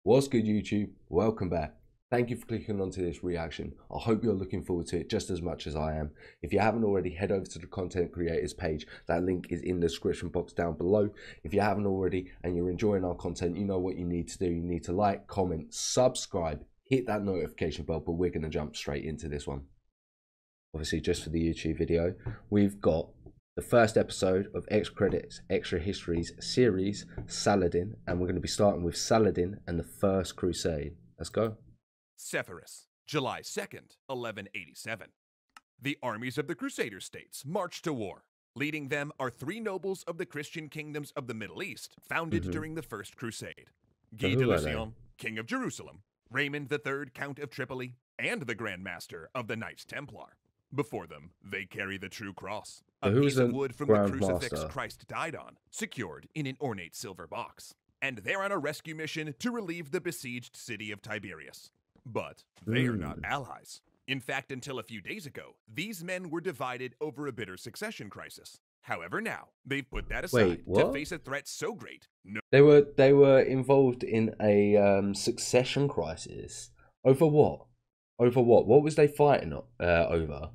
What's good, YouTube? Welcome back. Thank you for clicking onto this reaction. I hope you're looking forward to it just as much as I am. If you haven't already, head over to the content creators page. That link is in the description box down below. If you haven't already and you're enjoying our content, you know what you need to do. You need to like, comment, subscribe, hit that notification bell, but we're going to jump straight into this one. Obviously, just for the YouTube video, we've got the first episode of X Credits Extra Histories series, Saladin, and we're going to be starting with Saladin and the First Crusade. Let's go. Sepphoris, July 2nd, 1187. The armies of the Crusader states march to war. Leading them are three nobles of the Christian kingdoms of the Middle East, founded during the First Crusade. Guy de Lusignan, King of Jerusalem, Raymond III, Count of Tripoli, and the Grand Master of the Knights Templar. Before them, they carry the true cross, a piece of wood from the crucifix Christ died on, secured in an ornate silver box. And they're on a rescue mission to relieve the besieged city of Tiberias. But they are not allies. In fact, until a few days ago, these men were divided over a bitter succession crisis. However, now they've put that aside to face a threat so great. They were involved in a succession crisis. Over what? Over what? What was they fighting over?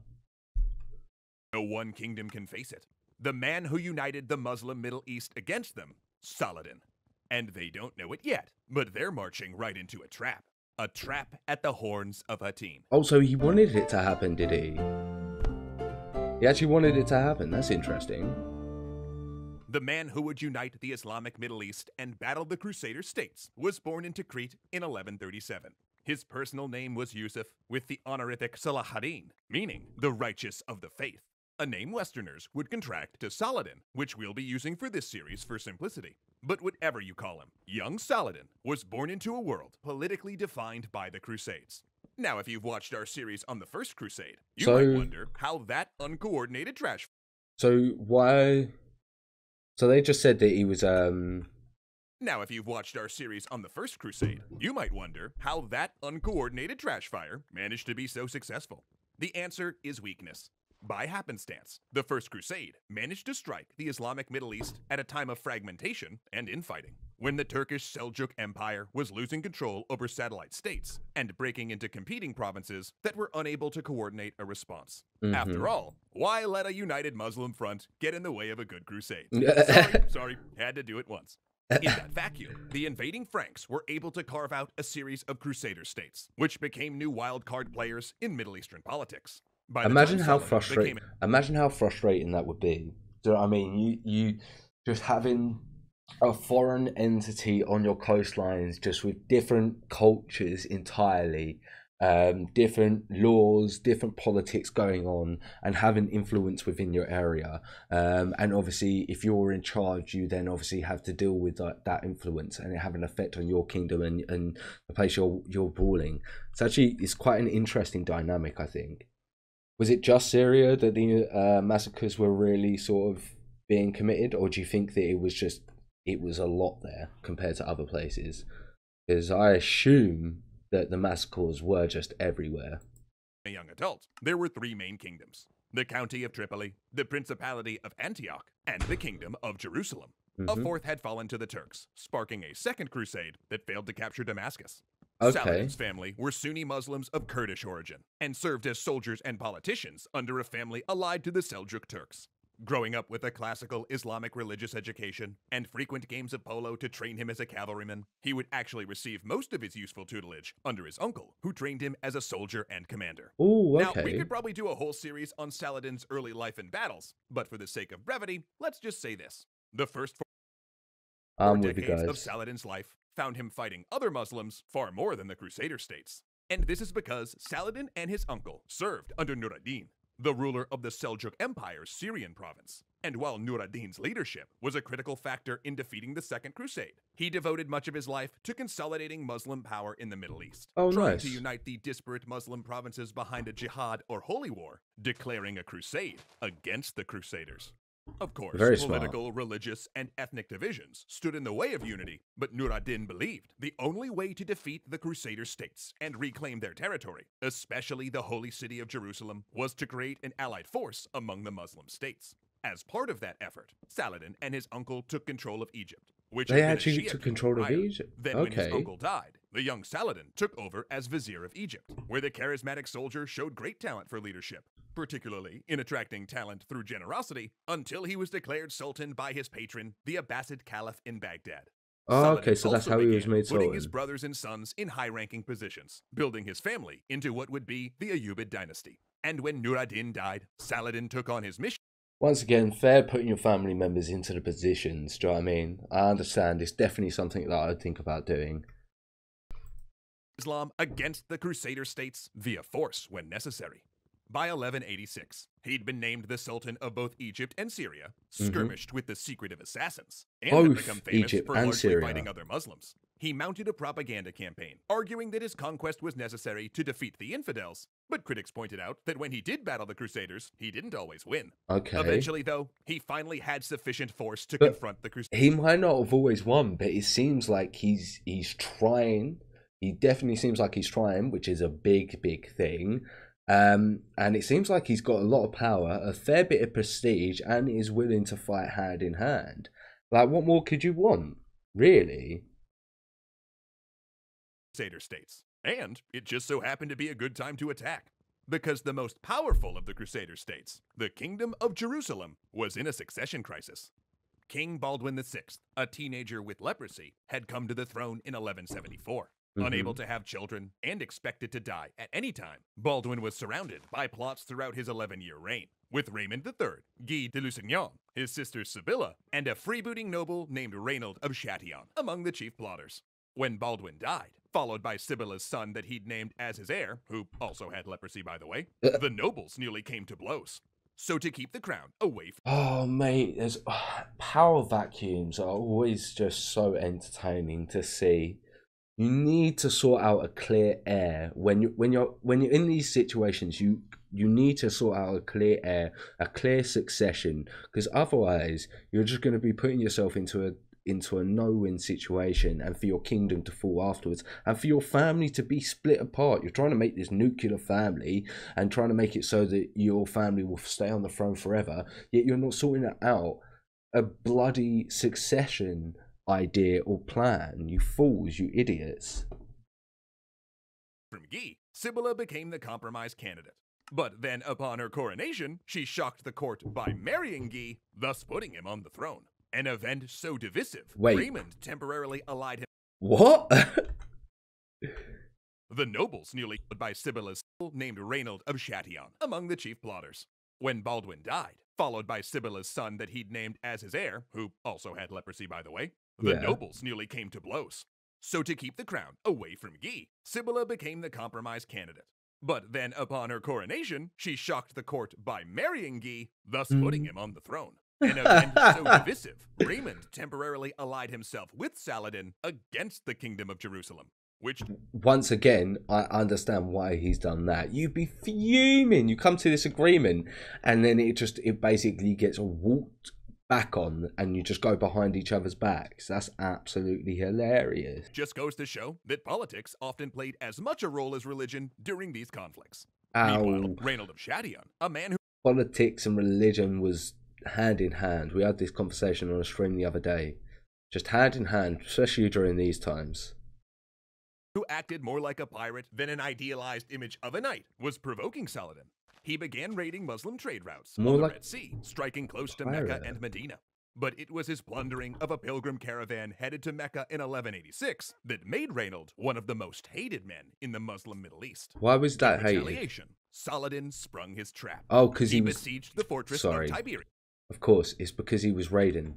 No one kingdom can face it. The man who united the Muslim Middle East against them, Saladin. And they don't know it yet, but they're marching right into a trap. A trap at the horns of Hattin. Oh, so he wanted it to happen, did he? He actually wanted it to happen. That's interesting. The man who would unite the Islamic Middle East and battle the Crusader states was born in Tikrit in 1137. His personal name was Yusuf, with the honorific Saladin, meaning the righteous of the faith. A name Westerners would contract to Saladin, which we'll be using for this series for simplicity. But whatever you call him, young Saladin was born into a world politically defined by the Crusades. Now, if you've watched our series on the First Crusade, you might wonder how that uncoordinated trash... So why... So they just said that he was, Now, if you've watched our series on the First Crusade, you might wonder how that uncoordinated trash fire managed to be so successful. The answer is weakness. By happenstance, the First Crusade managed to strike the Islamic Middle East at a time of fragmentation and infighting, when the Turkish Seljuk Empire was losing control over satellite states and breaking into competing provinces that were unable to coordinate a response. After all, why let a united Muslim front get in the way of a good crusade? sorry, had to do it once. In that vacuum, the invading Franks were able to carve out a series of Crusader states, which became new wildcard players in Middle Eastern politics. Imagine how frustrating that would be. Do you know what I mean? You just having a foreign entity on your coastlines, just with different cultures entirely, different laws, different politics going on, and having influence within your area. And obviously, if you're in charge, you then obviously have to deal with that influence and it have an effect on your kingdom and the place you're ruling. It's quite an interesting dynamic, I think. Was it just Syria that the massacres were really sort of being committed, or do you think that it was a lot there compared to other places? Because I assume that the massacres were just everywhere. A young adult, there were three main kingdoms: the County of Tripoli, the Principality of Antioch, and the Kingdom of Jerusalem. A fourth had fallen to the Turks, sparking a second crusade that failed to capture Damascus. Saladin's family were Sunni Muslims of Kurdish origin and served as soldiers and politicians under a family allied to the Seljuk Turks. Growing up with a classical Islamic religious education and frequent games of polo to train him as a cavalryman, he would actually receive most of his useful tutelage under his uncle, who trained him as a soldier and commander. Now, we could probably do a whole series on Saladin's early life and battles, but for the sake of brevity, let's just say this. The first 4 decades of Saladin's life found him fighting other Muslims far more than the Crusader states. And this is because Saladin and his uncle served under Nur ad-Din, the ruler of the Seljuk Empire's Syrian province. And while Nur ad-Din's leadership was a critical factor in defeating the Second Crusade, he devoted much of his life to consolidating Muslim power in the Middle East, trying to unite the disparate Muslim provinces behind a jihad or holy war, declaring a crusade against the Crusaders. Of course, political, religious, and ethnic divisions stood in the way of unity, but Nur ad-Din believed the only way to defeat the Crusader states and reclaim their territory, especially the holy city of Jerusalem, was to create an allied force among the Muslim states. As part of that effort, Saladin and his uncle took control of Egypt, which they actually took control of Egypt. Then when his uncle died, the young Saladin took over as Vizier of Egypt, where the charismatic soldier showed great talent for leadership, particularly in attracting talent through generosity, until he was declared Sultan by his patron, the Abbasid Caliph in Baghdad. Oh, okay, Saladin so that's also how he was began made putting his Sultan. brothers and sons in high-ranking positions, building his family into what would be the Ayyubid dynasty. And when Nur ad-Din died, Saladin took on his mission. Once again, fair putting your family members into the positions, do you know what I mean? I understand, it's definitely something that I'd think about doing. Islam against the Crusader states via force when necessary. By 1186, he'd been named the Sultan of both Egypt and Syria, skirmished with the secretive assassins, and had become famous Egypt for and largely Syria. fighting other Muslims. He mounted a propaganda campaign, arguing that his conquest was necessary to defeat the infidels, but critics pointed out that when he did battle the Crusaders, he didn't always win. Okay. Eventually, though, he finally had sufficient force to confront the Crusaders. He might not have always won, but it seems like he's trying. He definitely seems like he's trying, which is a big thing. And it seems like he's got a lot of power, a fair bit of prestige, and is willing to fight hand in hand. Like, what more could you want, really? Crusader states. And it just so happened to be a good time to attack, because the most powerful of the Crusader states, the Kingdom of Jerusalem, was in a succession crisis. King Baldwin VI, a teenager with leprosy, had come to the throne in 1174. Unable to have children and expected to die at any time, Baldwin was surrounded by plots throughout his 11-year reign, with Raymond III, Guy de Lusignan, his sister Sibylla, and a freebooting noble named Reynold of Chatillon among the chief plotters. When Baldwin died, followed by Sibylla's son that he'd named as his heir, who also had leprosy by the way, the nobles nearly came to blows. So to keep the crown away from... Oh, mate, there's power vacuums are always just so entertaining to see. You need to sort out a clear heir when you're in these situations. You need to sort out a clear heir, a clear succession, because otherwise you're just going to be putting yourself into a no-win situation, and for your kingdom to fall afterwards, and for your family to be split apart. You're trying to make this nuclear family and trying to make it so that your family will stay on the throne forever, yet you're not sorting out a bloody succession idea or plan. You fools, you idiots. From Guy, Sibylla became the compromise candidate. But then upon her coronation, she shocked the court by marrying Guy, thus putting him on the throne. An event so divisive, Raymond temporarily allied him. What? The nobles nearly put by Sibylla's son named Reynold of Chatillon among the chief plotters. When Baldwin died, followed by Sibylla's son that he'd named as his heir, who also had leprosy by the way, the nobles nearly came to blows. So to keep the crown away from Guy, Sibylla became the compromise candidate. But then upon her coronation, she shocked the court by marrying Guy, thus putting him on the throne. An event so divisive, Raymond temporarily allied himself with Saladin against the Kingdom of Jerusalem, which... Once again, I understand why he's done that. You'd be fuming. You come to this agreement, and then it basically gets walked back on, and you just go behind each other's backs. That's absolutely hilarious. Just goes to show that politics often played as much a role as religion during these conflicts. Ow. Meanwhile, Reynold of Chatillon, a man who... Politics and religion was hand in hand. We had this conversation on a stream the other day. Just hand in hand, especially during these times. Who acted more like a pirate than an idealized image of a knight, was provoking Saladin. He began raiding Muslim trade routes on the Red Sea, striking close to Mecca and Medina. But it was his plundering of a pilgrim caravan headed to Mecca in 1186 that made Reynold one of the most hated men in the Muslim Middle East. Why was that hated? Retaliation, Saladin sprung his trap. Oh, because he besieged the fortress of Tiberias. Of course, it's because he was raiding.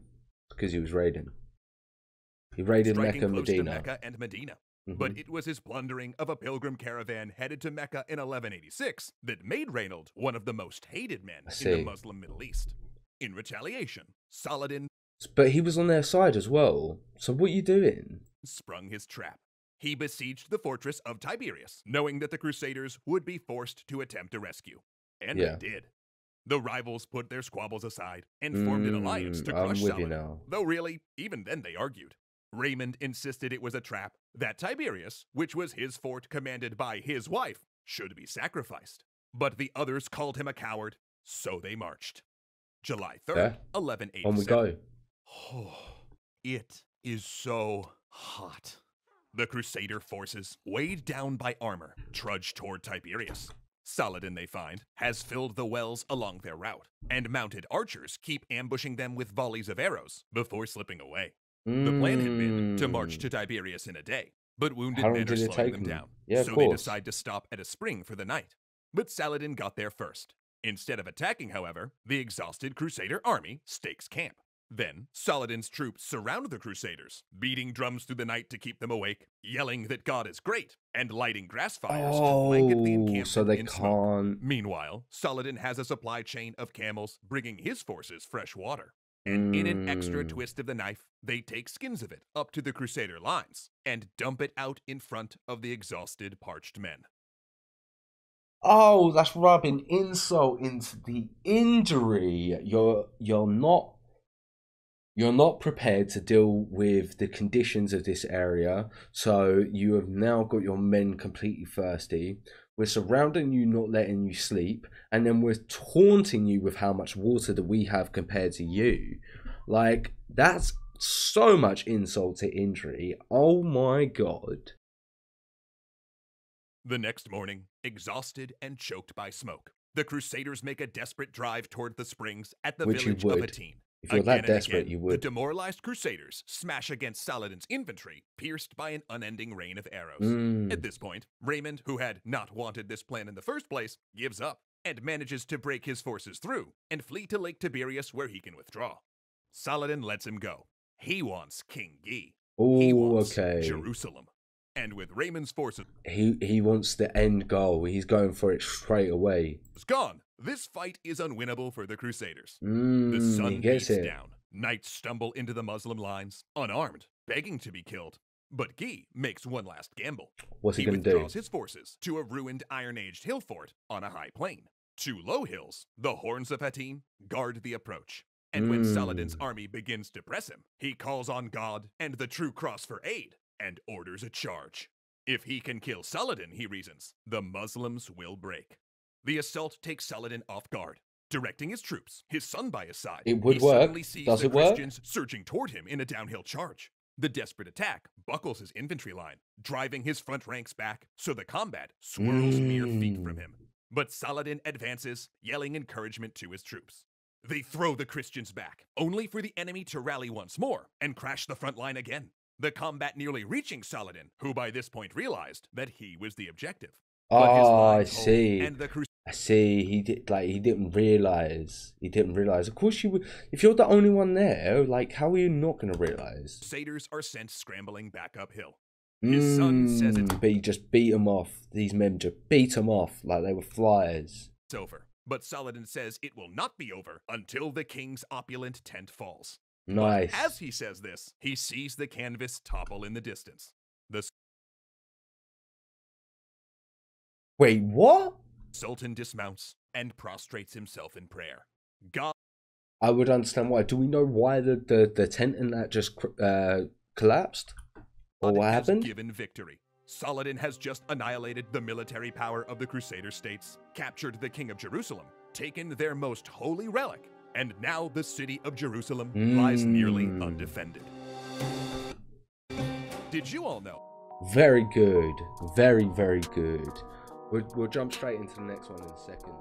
He raided Mecca and Medina. But it was his plundering of a pilgrim caravan headed to Mecca in 1186 that made Reynold one of the most hated men in the Muslim Middle East. In retaliation, Saladin... But he was on their side as well. So what are you doing? Sprung his trap. He besieged the fortress of Tiberias, knowing that the Crusaders would be forced to attempt a rescue. And they did. The rivals put their squabbles aside and formed an alliance to crush Saladin. Though really, even then they argued. Raymond insisted it was a trap, that Tiberias, which was his fort commanded by his wife, should be sacrificed. But the others called him a coward, so they marched. July 3rd, 1187. On we go. Oh, it is so hot. The Crusader forces, weighed down by armor, trudge toward Tiberias. Saladin, they find, has filled the wells along their route, and mounted archers keep ambushing them with volleys of arrows before slipping away. The plan had been to march to Tiberias in a day, but wounded How long men are did it slowing take them them? down, Yeah, so of they course. decide to stop at a spring for the night. But Saladin got there first. Instead of attacking, however, the exhausted Crusader army stakes camp. Then, Saladin's troops surround the Crusaders, beating drums through the night to keep them awake, yelling that God is great, and lighting grass fires to blanket the encampment so they in can't. smoke. Meanwhile, Saladin has a supply chain of camels bringing his forces fresh water. And in an extra twist of the knife, they take skins of it up to the Crusader lines and dump it out in front of the exhausted, parched men. Oh, that's rubbing insult into the injury. You're not prepared to deal with the conditions of this area, so you have now got your men completely thirsty. We're surrounding you, not letting you sleep, and then we're taunting you with how much water that we have compared to you. Like, that's so much insult to injury. Oh my god. The next morning, exhausted and choked by smoke, the Crusaders make a desperate drive toward the springs at the village of Hattin. If you're that desperate, you would. The demoralized Crusaders smash against Saladin's infantry, pierced by an unending rain of arrows. At this point, Raymond, who had not wanted this plan in the first place, gives up and manages to break his forces through and flee to Lake Tiberias where he can withdraw. Saladin lets him go. He wants King Guy. He wants Jerusalem. And with Raymond's forces, he wants the end goal. He's going for it straight away. Gone. This fight is unwinnable for the Crusaders. The sun beats down. Knights stumble into the Muslim lines, unarmed, begging to be killed. But Guy makes one last gamble. What's he going to do? He withdraws his forces to a ruined Iron-Age hill fort on a high plain. Two low hills, the horns of Hattin, guard the approach. And when Saladin's army begins to press him, he calls on God and the True Cross for aid and orders a charge. If he can kill Saladin, he reasons, the Muslims will break. The assault takes Saladin off guard, directing his troops, his son by his side. It would he work. Suddenly sees Does the it work? Christians surging toward him in a downhill charge. The desperate attack buckles his infantry line, driving his front ranks back so the combat swirls mere feet from him. But Saladin advances, yelling encouragement to his troops. They throw the Christians back, only for the enemy to rally once more and crash the front line again. The combat nearly reaching Saladin, who by this point realized that he was the objective. I see. I see. He didn't realize. He didn't realize. Of course, you would. If you're the only one there, like, how are you not going to realize? Crusaders are sent scrambling back uphill. His son says it's but he just beat them off. These men just beat them off like they were flies. over. But Saladin says it will not be over until the king's opulent tent falls. Nice. But as he says this, he sees the canvas topple in the distance. Wait, what? Sultan dismounts and prostrates himself in prayer. God, I would understand why. Do we know why the tent in that just collapsed? Or what happened? Given victory. Saladin has just annihilated the military power of the Crusader states, captured the king of Jerusalem, taken their most holy relic, and now the city of Jerusalem lies nearly undefended. Did you all know? Very good. Very, very good. We'll jump straight into the next one in a second.